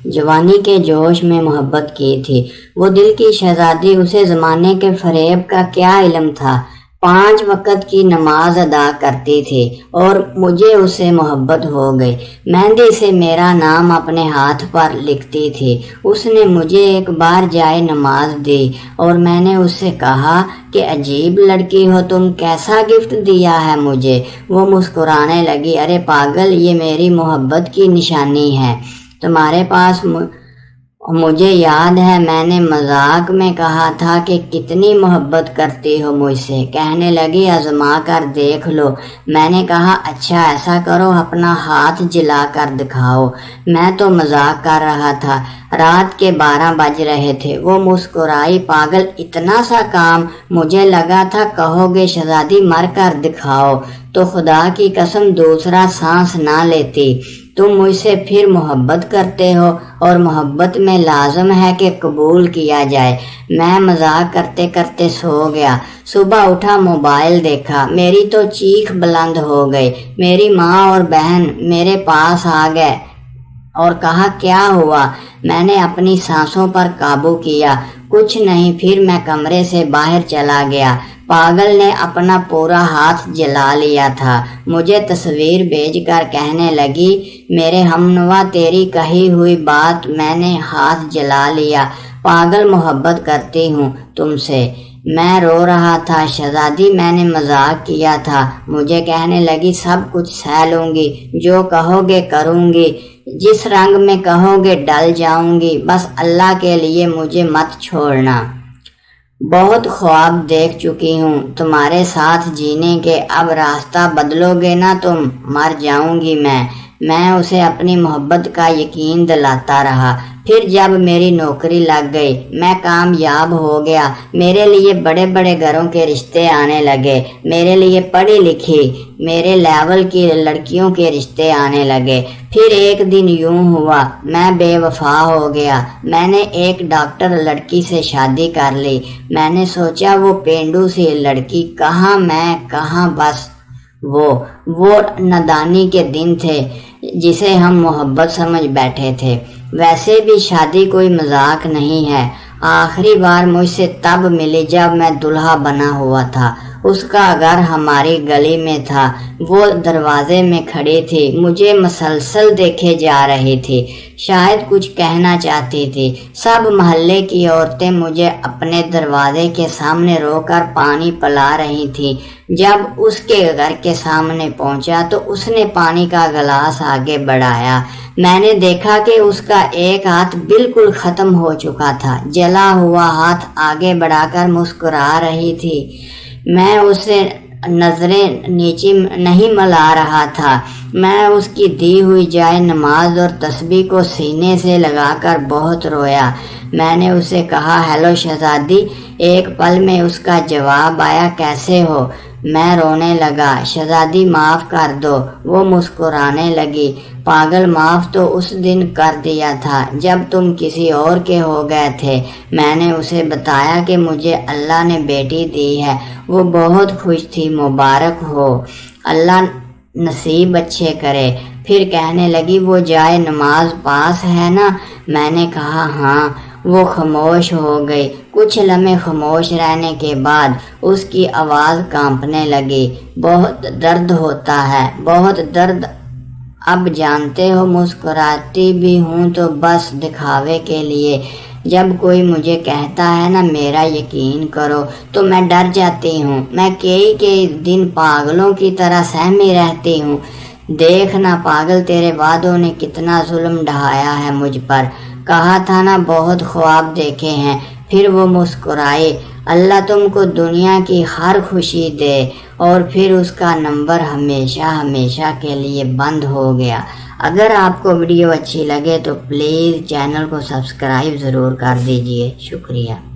جوانی کے جوش میں محبت کی تھی وہ دل کی شہزادی، اسے زمانے کے فریب کا کیا علم تھا۔ 5 وقت کی نماز ادا کرتی تھی اور مجھے اس سے محبت ہو گئی۔ مہندی سے میرا نام اپنے ہاتھ پر لکھتی تھی۔ اس نے مجھے ایک بار جائے نماز دی اور میں نے اس سے کہا کہ عجیب لڑکی ہو تم، کیسا گفٹ دیا ہے مجھے؟ وہ مسکرانے لگی، ارے پاگل، یہ میری محبت کی نشانی ہے تمہارے پاس۔ مجھے یاد ہے میں نے مذاق میں کہا تھا کہ کتنی محبت کرتی ہو مجھ سے۔ کہنے لگی آزما کر دیکھ لو۔ میں نے کہا اچھا ایسا کرو، اپنا ہاتھ جلا کر دکھاؤ۔ میں تو مذاق کر رہا تھا۔ رات کے 12 بج رہے تھے۔ وہ مسکرائی، پاگل، اتنا سا کام؟ مجھے لگا تھا کہو گے شہزادی مر کر دکھاؤ تو خدا کی قسم دوسرا سانس نہ لیتی۔ تم مجھ سے پھر محبت کرتے ہو اور محبت میں لازم ہے کہ قبول کیا جائے۔ میں مذاق کرتے کرتے سو گیا۔ صبح اٹھا، موبائل دیکھا، میری تو چیخ بلند ہو گئی۔ میری ماں اور بہن میرے پاس آ گئے اور کہا کیا ہوا؟ میں نے اپنی سانسوں پر قابو کیا، کچھ نہیں۔ پھر میں کمرے سے باہر چلا گیا۔ پاگل نے اپنا پورا ہاتھ جلا لیا تھا۔ مجھے تصویر بھیج کر کہنے لگی میرے ہمنوا تیری کہی ہوئی بات میں نے ہاتھ جلا لیا۔ پاگل، محبت کرتی ہوں تم سے۔ میں رو رہا تھا، شہزادی میں نے مذاق کیا تھا۔ مجھے کہنے لگی سب کچھ سہ لوں گی، جو کہو گے کروں گی، جس رنگ میں کہو گے ڈل جاؤں گی، بس اللہ کے لیے مجھے مت چھوڑنا۔ بہت خواب دیکھ چکی ہوں تمہارے ساتھ جینے کے، اب راستہ بدلو گے نا تم، مر جاؤں گی میں اسے اپنی محبت کا یقین دلاتا رہا۔ پھر جب میری نوکری لگ گئی، میں کامیاب ہو گیا، میرے لیے بڑے بڑے گھروں کے رشتے آنے لگے، میرے لیے پڑھی لکھی میرے لیول کی لڑکیوں کے رشتے آنے لگے۔ پھر ایک دن یوں ہوا میں بے وفا ہو گیا۔ میں نے ایک ڈاکٹر لڑکی سے شادی کر لی۔ میں نے سوچا وہ پینڈو سی لڑکی کہاں، میں کہاں، بس وہ نادانی کے دن تھے جسے ہم محبت سمجھ بیٹھے تھے۔ ویسے بھی شادی کوئی مذاق نہیں ہے۔ آخری بار مجھ سے تب ملی جب میں دلہا بنا ہوا تھا۔ اس کا گھر ہماری گلی میں تھا۔ وہ دروازے میں کھڑی تھی، مجھے مسلسل دیکھے جا رہی تھی، شاید کچھ کہنا چاہتی تھی۔ سب محلے کی عورتیں مجھے اپنے دروازے کے سامنے رو کر پانی پلا رہی تھیں۔ جب اس کے گھر کے سامنے پہنچا تو اس نے پانی کا گلاس آگے بڑھایا۔ میں نے دیکھا کہ اس کا ایک ہاتھ بالکل ختم ہو چکا تھا، جلا ہوا ہاتھ آگے بڑھا کر مسکرا رہی تھی۔ میں اسے نظریں نیچی نہیں ملا رہا تھا۔ میں اس کی دی ہوئی جائے نماز اور تسبیح کو سینے سے لگا کر بہت رویا۔ میں نے اسے کہا ہیلو شہزادی۔ ایک پل میں اس کا جواب آیا کیسے ہو؟ میں رونے لگا، شہزادی معاف کر دو۔ وہ مسکرانے لگی، پاگل، معاف تو اس دن کر دیا تھا جب تم کسی اور کے ہو گئے تھے۔ میں نے اسے بتایا کہ مجھے اللہ نے بیٹی دی ہے۔ وہ بہت خوش تھی، مبارک ہو، اللہ نصیب اچھے کرے۔ پھر کہنے لگی وہ جائے نماز پاس ہے نا؟ میں نے کہا ہاں۔ وہ خاموش ہو گئی۔ کچھ لمحے خاموش رہنے کے بعد اس کی آواز کانپنے لگی، بہت درد ہوتا ہے، بہت درد۔ اب جانتے ہو مسکراتی بھی ہوں تو بس دکھاوے کے لیے۔ جب کوئی مجھے کہتا ہے نا میرا یقین کرو تو میں ڈر جاتی ہوں۔ میں کئی دن پاگلوں کی طرح سہمی رہتی ہوں۔ دیکھنا پاگل، تیرے وعدوں نے کتنا ظلم ڈھایا ہے مجھ پر۔ کہا تھا نا بہت خواب دیکھے ہیں۔ پھر وہ مسکرائی، اللہ تم کو دنیا کی ہر خوشی دے۔ اور پھر اس کا نمبر ہمیشہ کے لیے بند ہو گیا۔ اگر آپ کو ویڈیو اچھی لگے تو پلیز چینل کو سبسکرائب ضرور کر دیجئے۔ شکریہ۔